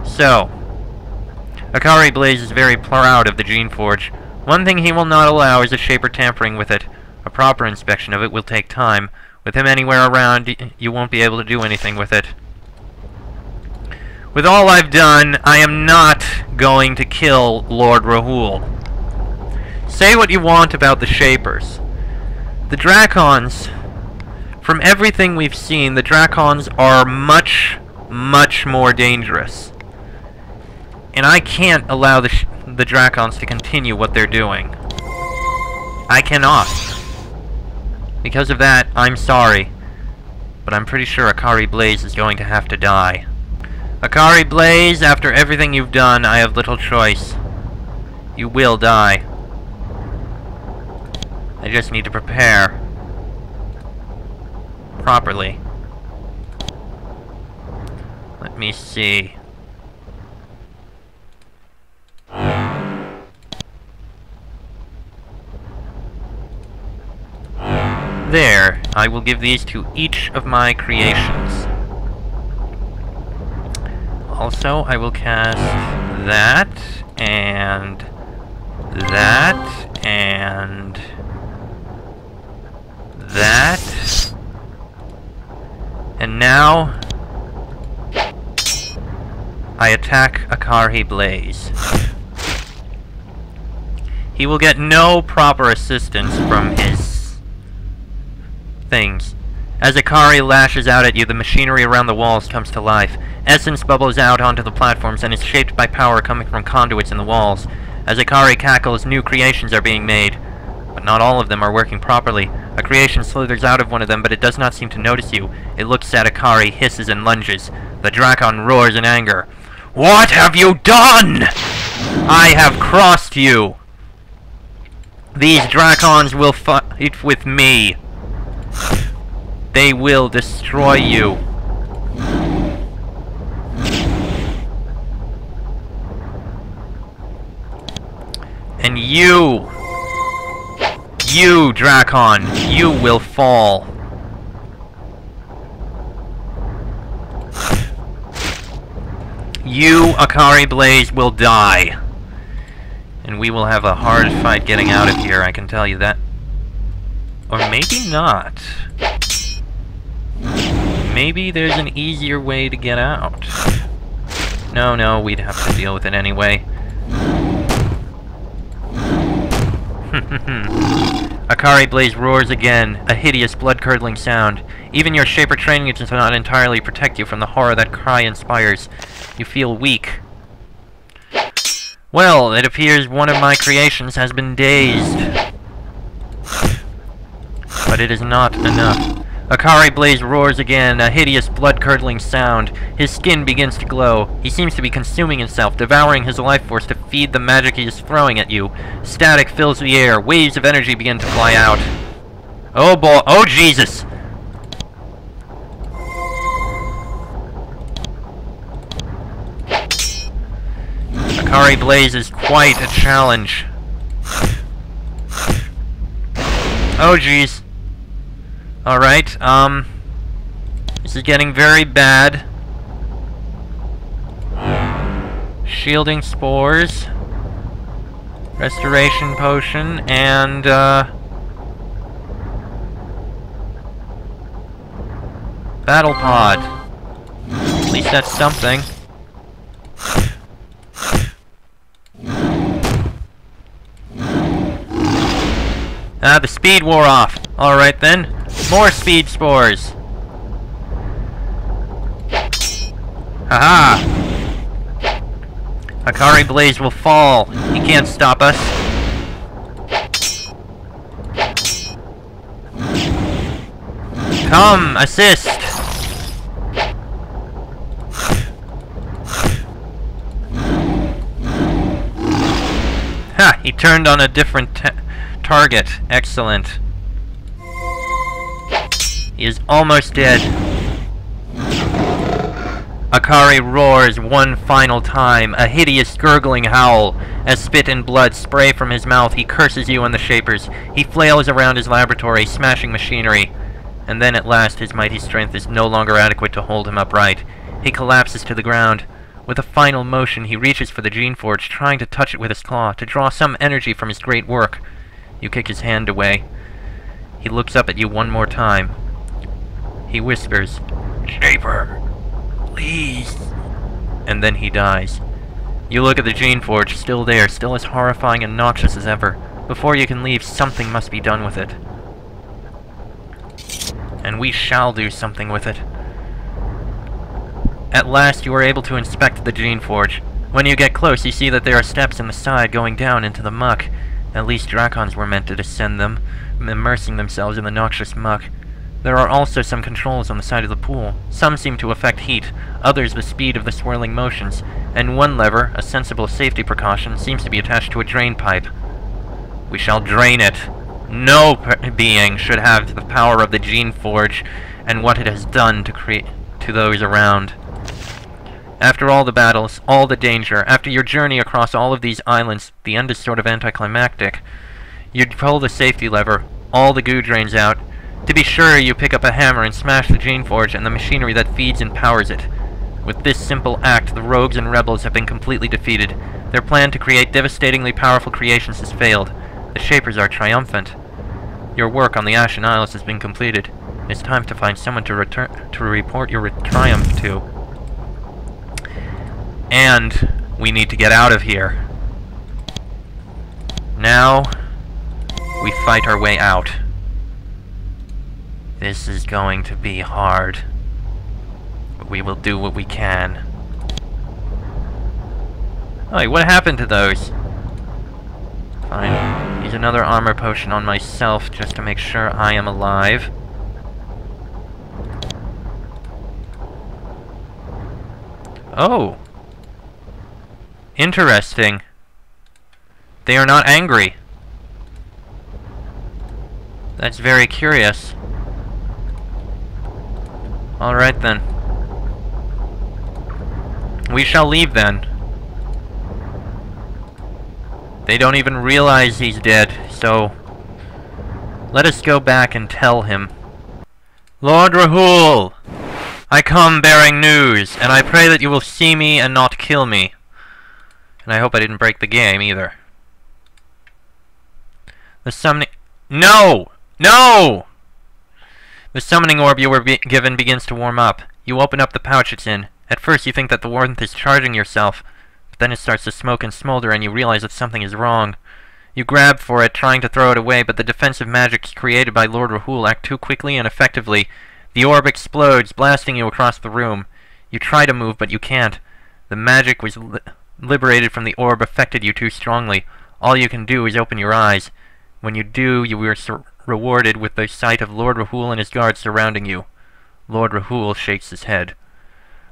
So, Akari Blaze is very proud of the Geneforge. One thing he will not allow is a Shaper tampering with it. A proper inspection of it will take time. With him anywhere around, you won't be able to do anything with it. With all I've done, I am not going to kill Lord Rahul. Say what you want about the Shapers. The Drakons, from everything we've seen, the Drakons are much, much more dangerous. And I can't allow the Drakons to continue what they're doing. I cannot. Because of that, I'm sorry. But I'm pretty sure Akari Blaze is going to have to die. Akari Blaze, after everything you've done, I have little choice. You will die. I just need to prepare properly. Let me see. There, I will give these to each of my creations. Also, I will cast that, and that, and that. And now, I attack Akari Blaze. He will get no proper assistance from his things. As Akari lashes out at you, the machinery around the walls comes to life. Essence bubbles out onto the platforms and is shaped by power coming from conduits in the walls. As Akari cackles, new creations are being made. But not all of them are working properly. A creation slithers out of one of them, but it does not seem to notice you. It looks at Akari, hisses and lunges. The Drakon roars in anger. What have you done? I have crossed you. These Drakons will fight with me. They will destroy you. And you, Drakon, you will fall. You, Akari Blaze, will die. And we will have a hard fight getting out of here, I can tell you that. Or maybe not. Maybe there's an easier way to get out. No, we'd have to deal with it anyway. Akari Blaze roars again, a hideous, blood-curdling sound. Even your Shaper training does not entirely protect you from the horror that cry inspires. You feel weak. Well, it appears one of my creations has been dazed. But it is not enough. Akari Blaze roars again, a hideous, blood-curdling sound. His skin begins to glow. He seems to be consuming himself, devouring his life force to feed the magic he is throwing at you. Static fills the air. Waves of energy begin to fly out. Oh boy. Oh Jesus! Akari Blaze is quite a challenge. Oh jeez. Alright, this is getting very bad. Shielding spores. Restoration potion, and, battle pod. At least that's something. Ah, the speed wore off. Alright then. More speed spores. Haha! Akari Blaze will fall. He can't stop us. Come, assist! Ha! He turned on a different target. Excellent. He is almost dead. Akari roars one final time, a hideous gurgling howl. As spit and blood spray from his mouth, he curses you and the Shapers. He flails around his laboratory, smashing machinery. And then at last his mighty strength is no longer adequate to hold him upright. He collapses to the ground. With a final motion, he reaches for the Geneforge, trying to touch it with his claw, to draw some energy from his great work. You kick his hand away. He looks up at you one more time. He whispers, "Shaper, please." And then he dies. You look at the Geneforge, still there, still as horrifying and noxious as ever. Before you can leave, something must be done with it. And we shall do something with it. At last you are able to inspect the Geneforge. When you get close, you see that there are steps in the side going down into the muck. At least Drakons were meant to descend them, immersing themselves in the noxious muck. There are also some controls on the side of the pool. Some seem to affect heat, others the speed of the swirling motions, and one lever, a sensible safety precaution, seems to be attached to a drain pipe. We shall drain it. No being should have the power of the Geneforge and what it has done to those around. After all the battles, all the danger, after your journey across all of these islands, the end is sort of anticlimactic. You pull the safety lever, all the goo drains out. To be sure, you pick up a hammer and smash the Geneforge and the machinery that feeds and powers it. With this simple act, the rogues and rebels have been completely defeated. Their plan to create devastatingly powerful creations has failed. The Shapers are triumphant. Your work on the Ashen Isles has been completed. It's time to find someone to report your triumph to. And we need to get out of here. Now, we fight our way out. This is going to be hard, but we will do what we can. Oh, what happened to those? Fine. Use another armor potion on myself just to make sure I am alive. Oh! Interesting. They are not angry. That's very curious. Alright then. We shall leave then. They don't even realize he's dead, so let us go back and tell him. Lord Rahul! I come bearing news, and I pray that you will see me and not kill me. And I hope I didn't break the game either. The summoning... No! No! The summoning orb you were given begins to warm up. You open up the pouch it's in. At first you think that the warmth is charging yourself, but then it starts to smoke and smolder and you realize that something is wrong. You grab for it, trying to throw it away, but the defensive magics created by Lord Rahul act too quickly and effectively. The orb explodes, blasting you across the room. You try to move, but you can't. The magic was liberated from the orb affected you too strongly. All you can do is open your eyes. When you do, you are rewarded with the sight of Lord Rahul and his guards surrounding you. Lord Rahul shakes his head.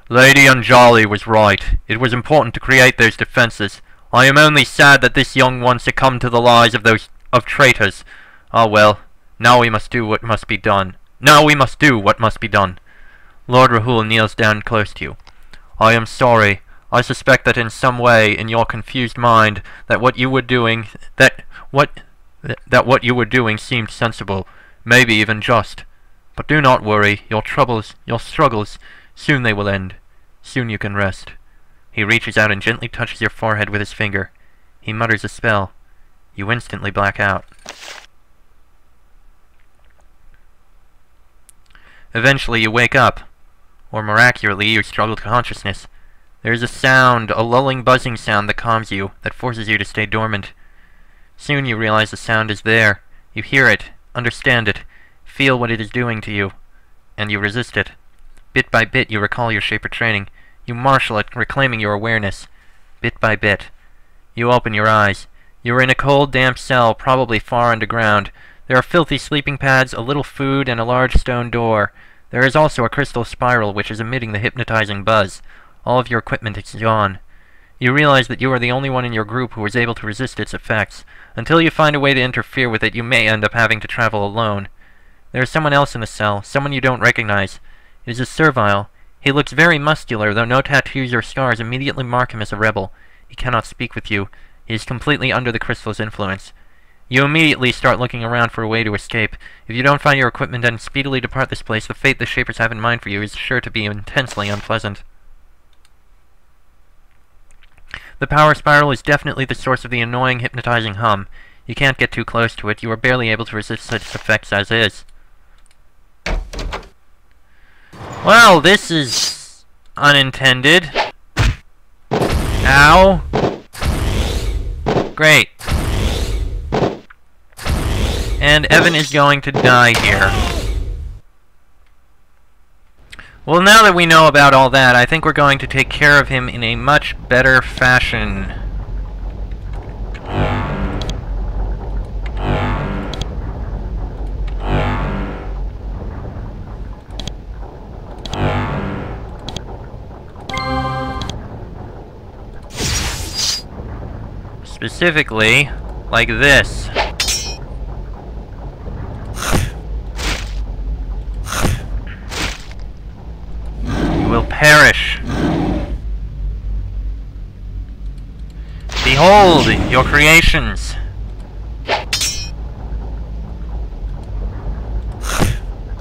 Lady Anjali was right. It was important to create those defenses. I am only sad that this young one succumbed to the lies of traitors. Ah well, now we must do what must be done. Now we must do what must be done. Lord Rahul kneels down close to you. I am sorry. I suspect that in some way, in your confused mind, that what you were doing seemed sensible, maybe even just. But do not worry, your struggles, soon they will end. Soon you can rest. He reaches out and gently touches your forehead with his finger. He mutters a spell. You instantly black out. Eventually you wake up, or miraculously you struggle to consciousness. There is a sound, a lulling buzzing sound that calms you, that forces you to stay dormant. Soon you realize the sound is there. You hear it, understand it, feel what it is doing to you, and you resist it. Bit by bit you recall your Shaper training. You marshal it, reclaiming your awareness. Bit by bit. You open your eyes. You are in a cold, damp cell, probably far underground. There are filthy sleeping pads, a little food, and a large stone door. There is also a crystal spiral which is emitting the hypnotizing buzz. All of your equipment is gone. You realize that you are the only one in your group who is able to resist its effects. Until you find a way to interfere with it, you may end up having to travel alone. There is someone else in the cell, someone you don't recognize. It is a servile. He looks very muscular, though no tattoos or scars immediately mark him as a rebel. He cannot speak with you. He is completely under the crystal's influence. You immediately start looking around for a way to escape. If you don't find your equipment and speedily depart this place, the fate the Shapers have in mind for you is sure to be intensely unpleasant. The power spiral is definitely the source of the annoying, hypnotizing hum. You can't get too close to it. You are barely able to resist such effects as is. Well, this is unintended. Ow. Great. And Evan is going to die here. Well, now that we know about all that, I think we're going to take care of him in a much better fashion. Specifically, like this. You will perish. Behold your creations.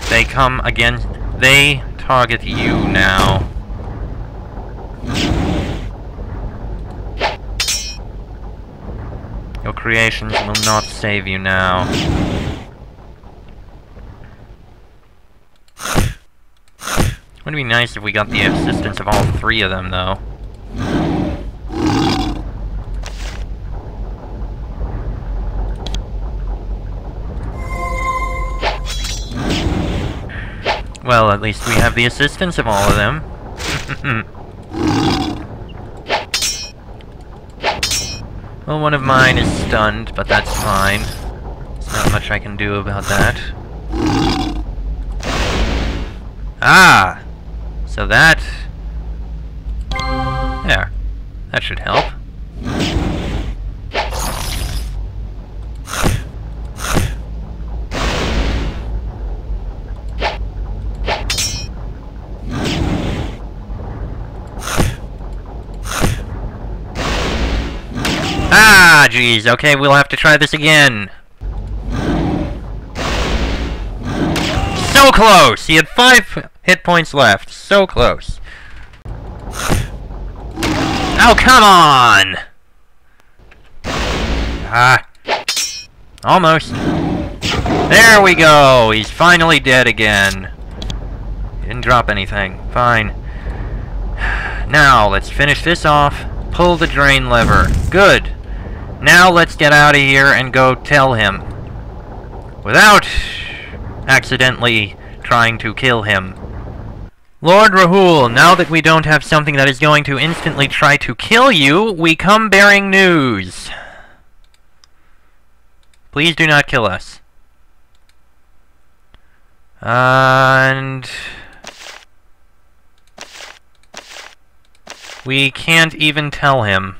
They come against... They target you now. Your creations will not save you now. Wouldn't it be nice if we got the assistance of all three of them, though? Well, at least we have the assistance of all of them. Well, one of mine is stunned, but that's fine. There's not much I can do about that. Ah! So that... There. That should help. Ah, jeez. Okay, we'll have to try this again. So close! He had 5 hit points left. So close. Oh, come on! Ah. Almost. There we go! He's finally dead again. He didn't drop anything. Fine. Now, let's finish this off. Pull the drain lever. Good. Now let's get out of here and go tell him. Without accidentally trying to kill him. Lord Rahul, now that we don't have something that is going to instantly try to kill you, we come bearing news. Please do not kill us. And... we can't even tell him.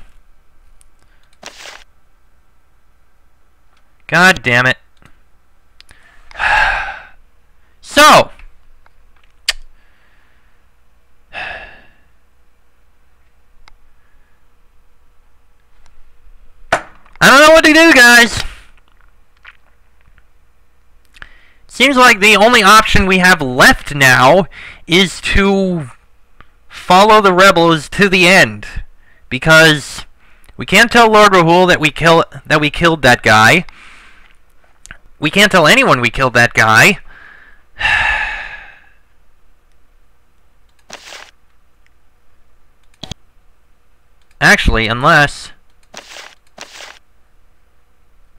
God damn it. So! I don't know what to do, guys! Seems like the only option we have left now is to follow the rebels to the end. Because we can't tell Lord Rahul that we killed that guy. We can't tell anyone we killed that guy. Actually, unless...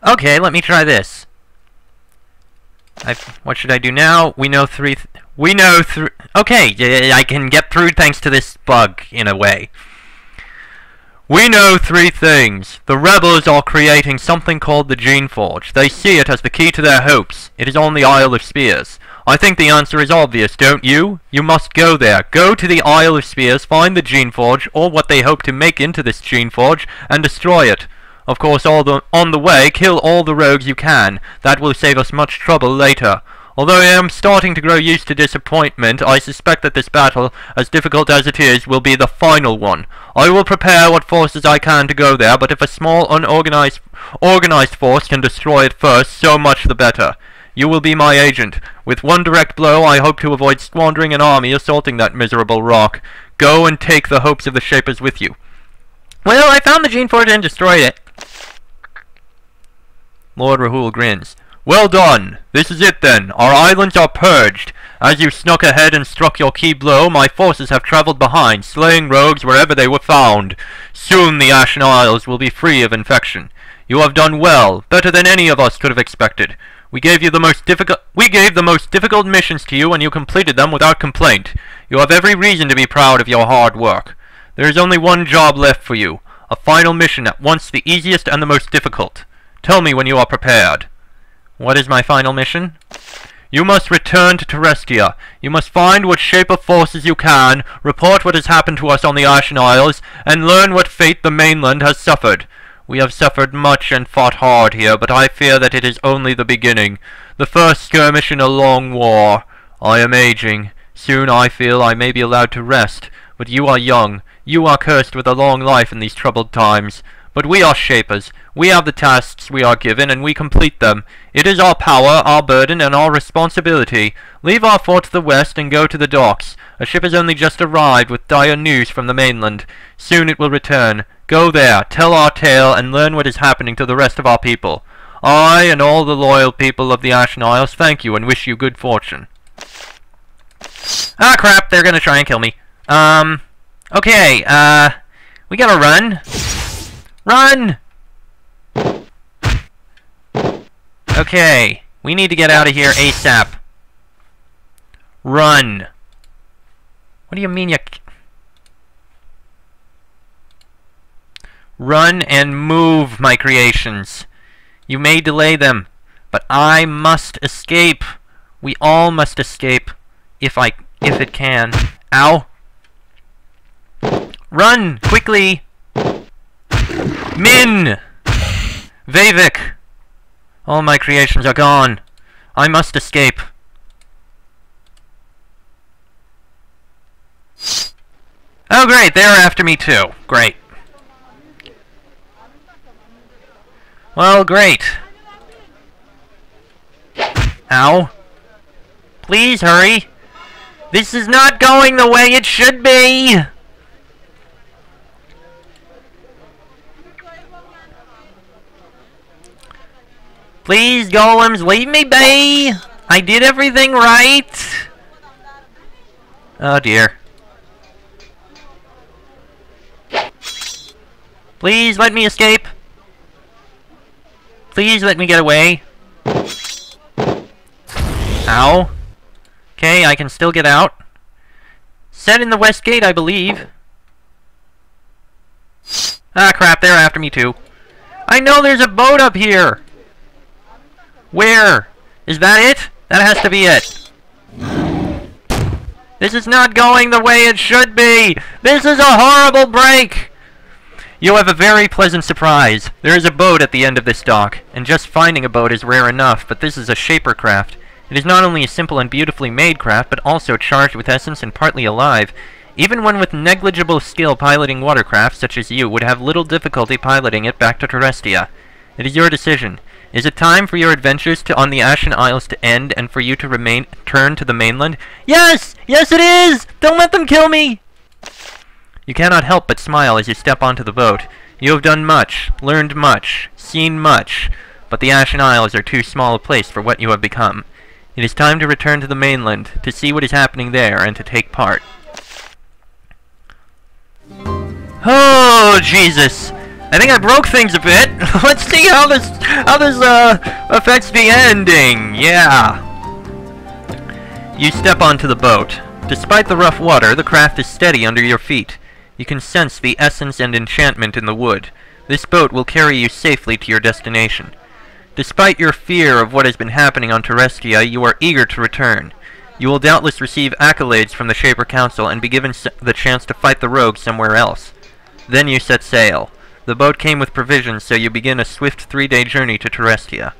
Okay, let me try this. What should I do now? We know three... Okay, I can get through thanks to this bug, in a way. We know 3 things. The rebels are creating something called the Geneforge. They see it as the key to their hopes. It is on the Isle of Spears. I think the answer is obvious, don't you? You must go there. Go to the Isle of Spears, find the Geneforge, or what they hope to make into this Geneforge, and destroy it. Of course, on the way, kill all the rogues you can. That will save us much trouble later. Although I am starting to grow used to disappointment, I suspect that this battle, as difficult as it is, will be the final one. I will prepare what forces I can to go there, but if a small, organized force can destroy it first, so much the better. You will be my agent. With one direct blow, I hope to avoid squandering an army assaulting that miserable rock. Go and take the hopes of the Shapers with you. Well, I found the Geneforge and destroyed it. Lord Rahul grins. Well done. This is it then. Our islands are purged. As you snuck ahead and struck your key blow, my forces have travelled behind, slaying rogues wherever they were found. Soon the Ashen Isles will be free of infection. You have done well, better than any of us could have expected. We gave the most difficult missions to you, and you completed them without complaint. You have every reason to be proud of your hard work. There is only one job left for you, a final mission at once the easiest and the most difficult. Tell me when you are prepared. What is my final mission? You must return to Terrestria. You must find what shape of forces you can, report what has happened to us on the Ashen Isles, and learn what fate the mainland has suffered. We have suffered much and fought hard here, but I fear that it is only the beginning. The first skirmish in a long war. I am aging. Soon I feel I may be allowed to rest. But you are young. You are cursed with a long life in these troubled times. But we are shapers. We have the tasks we are given, and we complete them. It is our power, our burden, and our responsibility. Leave our fort to the west and go to the docks. A ship has only just arrived with dire news from the mainland. Soon it will return. Go there, tell our tale, and learn what is happening to the rest of our people. I and all the loyal people of the Ashen Isles thank you and wish you good fortune. Ah, crap, they're gonna try and kill me. Okay, we gotta run. Run! Okay, we need to get out of here ASAP. Run. What do you mean you... Run and move, my creations. You may delay them, but I must escape. We all must escape, if it can. Ow. Run, quickly. Min! Vavik! All my creations are gone. I must escape. Oh great, they're after me too. Great. Well, great. Ow. Please hurry. This is not going the way it should be! Please, golems, leave me be! I did everything right! Oh dear. Please let me escape! Please let me get away! Ow. Okay, I can still get out. Set in the west gate, I believe. Ah crap, they're after me too. I know there's a boat up here! Where? Is that it? That has to be it. This is not going the way it should be! This is a horrible break! You have a very pleasant surprise. There is a boat at the end of this dock, and just finding a boat is rare enough, but this is a shaper craft. It is not only a simple and beautifully made craft, but also charged with essence and partly alive. Even one with negligible skill piloting watercraft, such as you, would have little difficulty piloting it back to Terrestria. It is your decision. Is it time for your adventures on the Ashen Isles to end, and for you to return to the mainland? Yes! Yes it is! Don't let them kill me! You cannot help but smile as you step onto the boat. You have done much, learned much, seen much, but the Ashen Isles are too small a place for what you have become. It is time to return to the mainland, to see what is happening there, and to take part. Oh, Jesus! I think I broke things a bit. Let's see how this affects the ending. Yeah. You step onto the boat. Despite the rough water, the craft is steady under your feet. You can sense the essence and enchantment in the wood. This boat will carry you safely to your destination. Despite your fear of what has been happening on Terrestria, you are eager to return. You will doubtless receive accolades from the Shaper Council and be given the chance to fight the rogues somewhere else. Then you set sail. The boat came with provisions, so you begin a swift 3-day journey to Terrestria.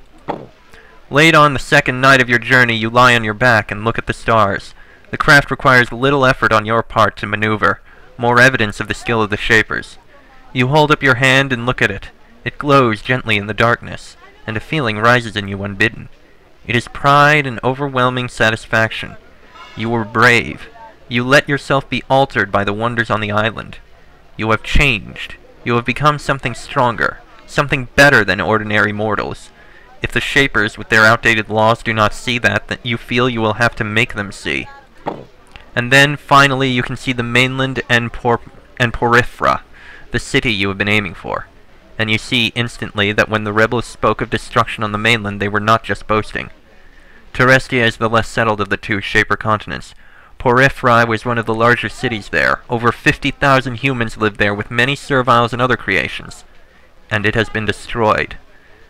Late on the second night of your journey, you lie on your back and look at the stars. The craft requires little effort on your part to maneuver, more evidence of the skill of the Shapers. You hold up your hand and look at it. It glows gently in the darkness, and a feeling rises in you unbidden. It is pride and overwhelming satisfaction. You were brave. You let yourself be altered by the wonders on the island. You have changed. You have become something stronger, something better than ordinary mortals. If the Shapers, with their outdated laws, do not see that, then you feel you will have to make them see. And then, finally, you can see the mainland and Porifra, the city you have been aiming for. And you see instantly that when the rebels spoke of destruction on the mainland, they were not just boasting. Terrestria is the less settled of the two Shaper continents. Porifra was one of the larger cities there. Over 50,000 humans lived there, with many serviles and other creations. And it has been destroyed.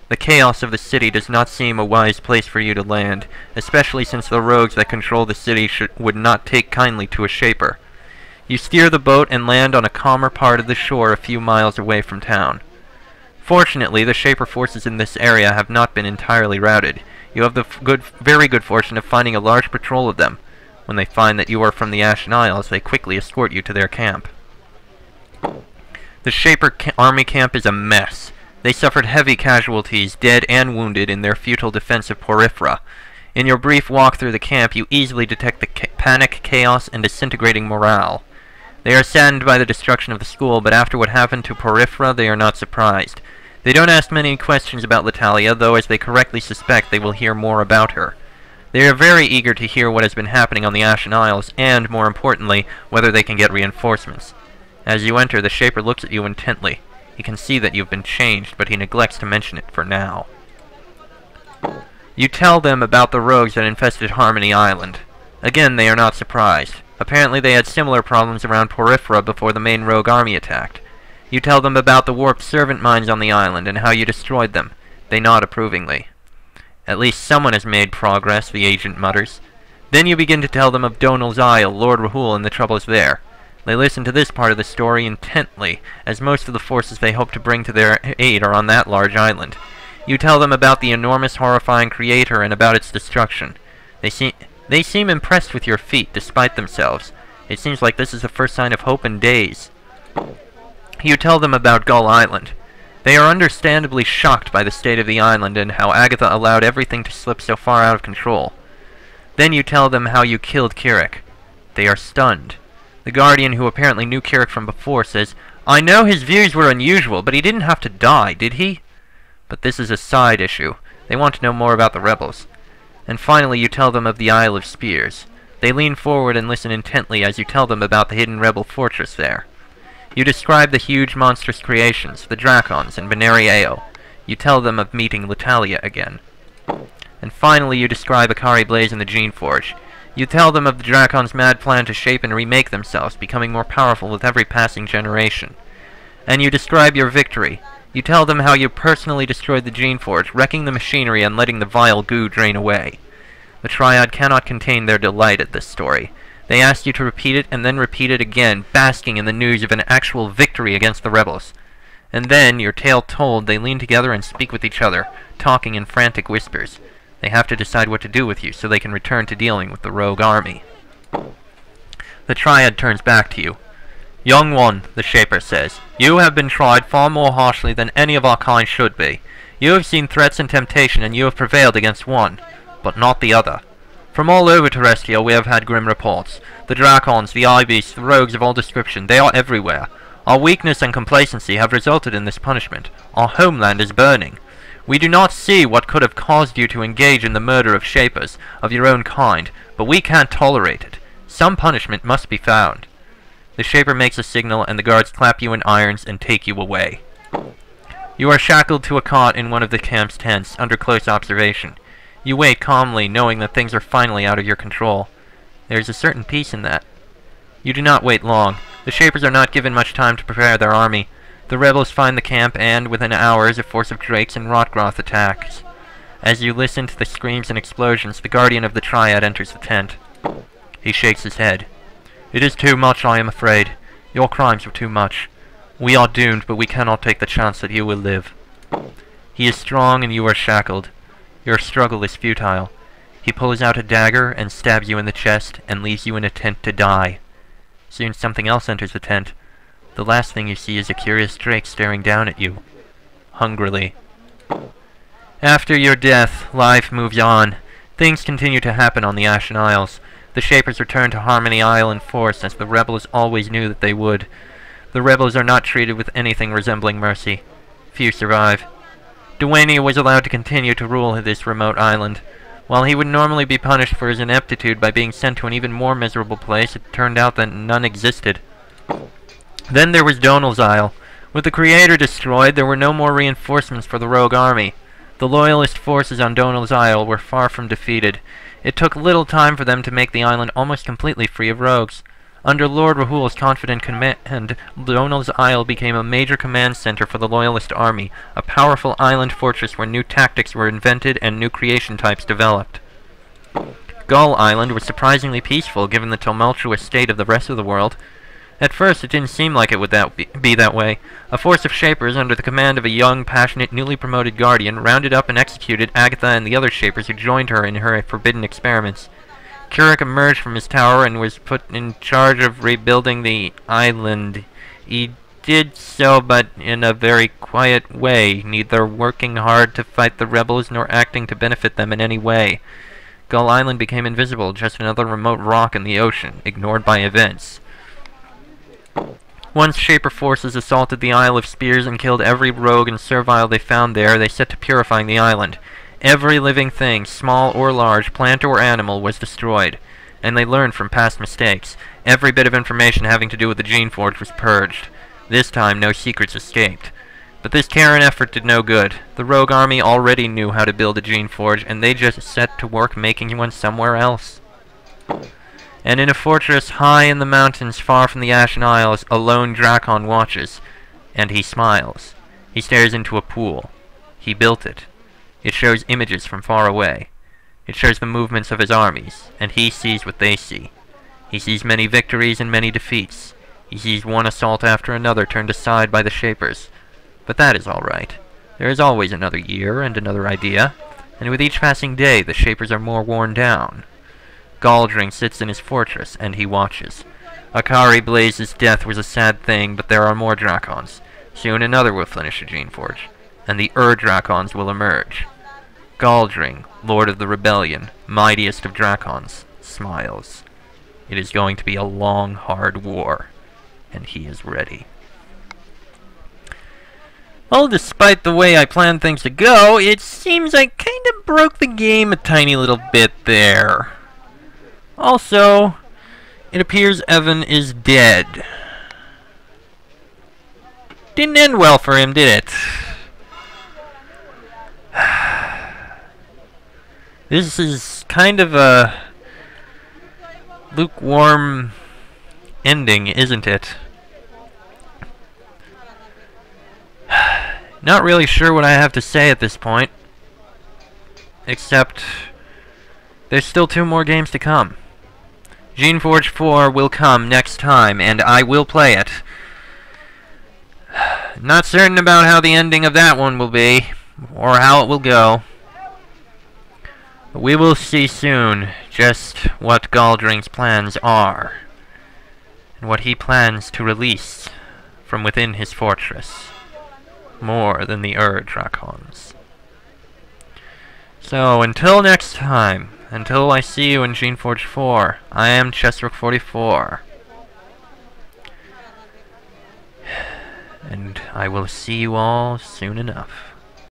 The chaos of the city does not seem a wise place for you to land, especially since the rogues that control the city would not take kindly to a Shaper. You steer the boat and land on a calmer part of the shore a few miles away from town. Fortunately, the Shaper forces in this area have not been entirely routed. You have the very good fortune of finding a large patrol of them. When they find that you are from the Ashen Isles, they quickly escort you to their camp. The Shaper army camp is a mess. They suffered heavy casualties, dead and wounded, in their futile defense of Porifra. In your brief walk through the camp, you easily detect the panic, chaos, and disintegrating morale. They are saddened by the destruction of the school, but after what happened to Porifra, they are not surprised. They don't ask many questions about Latalia, though as they correctly suspect they will hear more about her. They are very eager to hear what has been happening on the Ashen Isles, and, more importantly, whether they can get reinforcements. As you enter, the Shaper looks at you intently. He can see that you've been changed, but he neglects to mention it for now. You tell them about the rogues that infested Harmony Island. Again, they are not surprised. Apparently they had similar problems around Porifra before the main rogue army attacked. You tell them about the warped servant mines on the island and how you destroyed them. They nod approvingly. At least someone has made progress, the agent mutters. Then you begin to tell them of Donal's Isle, Lord Rahul, and the troubles there. They listen to this part of the story intently, as most of the forces they hope to bring to their aid are on that large island. You tell them about the enormous, horrifying creator and about its destruction. They seem impressed with your feat, despite themselves. It seems like this is the first sign of hope in days. You tell them about Gull Island. They are understandably shocked by the state of the island and how Agatha allowed everything to slip so far out of control. Then you tell them how you killed Kirik. They are stunned. The Guardian, who apparently knew Kirik from before, says, "I know his views were unusual, but he didn't have to die, did he?" But this is a side issue. They want to know more about the rebels. And finally you tell them of the Isle of Spears. They lean forward and listen intently as you tell them about the hidden rebel fortress there. You describe the huge monstrous creations, the Drakons, and Betrayal. You tell them of meeting Latalia again. And finally you describe Akari Blaze and the Geneforge. You tell them of the Drakons' mad plan to shape and remake themselves, becoming more powerful with every passing generation. And you describe your victory. You tell them how you personally destroyed the Geneforge, wrecking the machinery and letting the vile goo drain away. The Triad cannot contain their delight at this story. They ask you to repeat it and then repeat it again, basking in the news of an actual victory against the rebels. And then, your tale told, they lean together and speak with each other, talking in frantic whispers. They have to decide what to do with you so they can return to dealing with the rogue army. The Triad turns back to you. "Young one," the Shaper says, "you have been tried far more harshly than any of our kind should be. You have seen threats and temptation, and you have prevailed against one, but not the other. From all over Terrestria we have had grim reports. The Drakons, the Eye-Beasts, the rogues of all description, they are everywhere. Our weakness and complacency have resulted in this punishment. Our homeland is burning. We do not see what could have caused you to engage in the murder of Shapers, of your own kind, but we can't tolerate it. Some punishment must be found." The Shaper makes a signal, and the guards clap you in irons and take you away. You are shackled to a cot in one of the camp's tents, under close observation. You wait calmly, knowing that things are finally out of your control. There is a certain peace in that. You do not wait long. The Shapers are not given much time to prepare their army. The rebels find the camp, and, within hours, a force of Drakes and Rotgroth attacks. As you listen to the screams and explosions, the Guardian of the Triad enters the tent. He shakes his head. "It is too much, I am afraid. Your crimes were too much. We are doomed, but we cannot take the chance that you will live." He is strong, and you are shackled. Your struggle is futile. He pulls out a dagger and stabs you in the chest, and leaves you in a tent to die. Soon something else enters the tent. The last thing you see is a curious Drake staring down at you, hungrily. After your death, life moves on. Things continue to happen on the Ashen Isles. The Shapers return to Harmony Isle in force, as the rebels always knew that they would. The rebels are not treated with anything resembling mercy. Few survive. Duania was allowed to continue to rule this remote island. While he would normally be punished for his ineptitude by being sent to an even more miserable place, it turned out that none existed. Then there was Donal's Isle. With the Creator destroyed, there were no more reinforcements for the rogue army. The Loyalist forces on Donal's Isle were far from defeated. It took little time for them to make the island almost completely free of rogues. Under Lord Rahul's confident command, Donal's Isle became a major command center for the Loyalist army, a powerful island fortress where new tactics were invented and new creation types developed. Gull Island was surprisingly peaceful given the tumultuous state of the rest of the world. At first, it didn't seem like it would be that way. A force of Shapers under the command of a young, passionate, newly promoted Guardian rounded up and executed Agatha and the other Shapers who joined her in her forbidden experiments. Keurig emerged from his tower and was put in charge of rebuilding the island. He did so, but in a very quiet way, neither working hard to fight the rebels nor acting to benefit them in any way. Gull Island became invisible, just another remote rock in the ocean, ignored by events. Once Shaper forces assaulted the Isle of Spears and killed every rogue and servile they found there, they set to purifying the island. Every living thing, small or large, plant or animal, was destroyed, and they learned from past mistakes. Every bit of information having to do with the Geneforge was purged. This time, no secrets escaped. But this care and effort did no good. The rogue army already knew how to build a Geneforge, and they just set to work making one somewhere else. And in a fortress high in the mountains far from the Ashen Isles, a lone Drakon watches. And he smiles. He stares into a pool. He built it. It shows images from far away. It shows the movements of his armies, and he sees what they see. He sees many victories and many defeats. He sees one assault after another turned aside by the Shapers. But that is all right. There is always another year and another idea, and with each passing day the Shapers are more worn down. Galdring sits in his fortress, and he watches. Akari Blaze's death was a sad thing, but there are more Drakons. Soon another will finish the Geneforge, and the Drakons will emerge. Galdring, Lord of the Rebellion, mightiest of Drakons, smiles. It is going to be a long, hard war, and he is ready. Well, despite the way I planned things to go, it seems I kind of broke the game a tiny little bit there. Also, it appears Evan is dead. Didn't end well for him, did it? This is kind of a lukewarm ending, isn't it? Not really sure what I have to say at this point, except there's still 2 more games to come. Geneforge 4 will come next time, and I will play it. Not certain about how the ending of that one will be, or how it will go. But we will see soon just what Galdring's plans are, and what he plans to release from within his fortress, more than the Drakons. So, until next time, until I see you in Geneforge 4, I am Chessrook44. And I will see you all soon enough.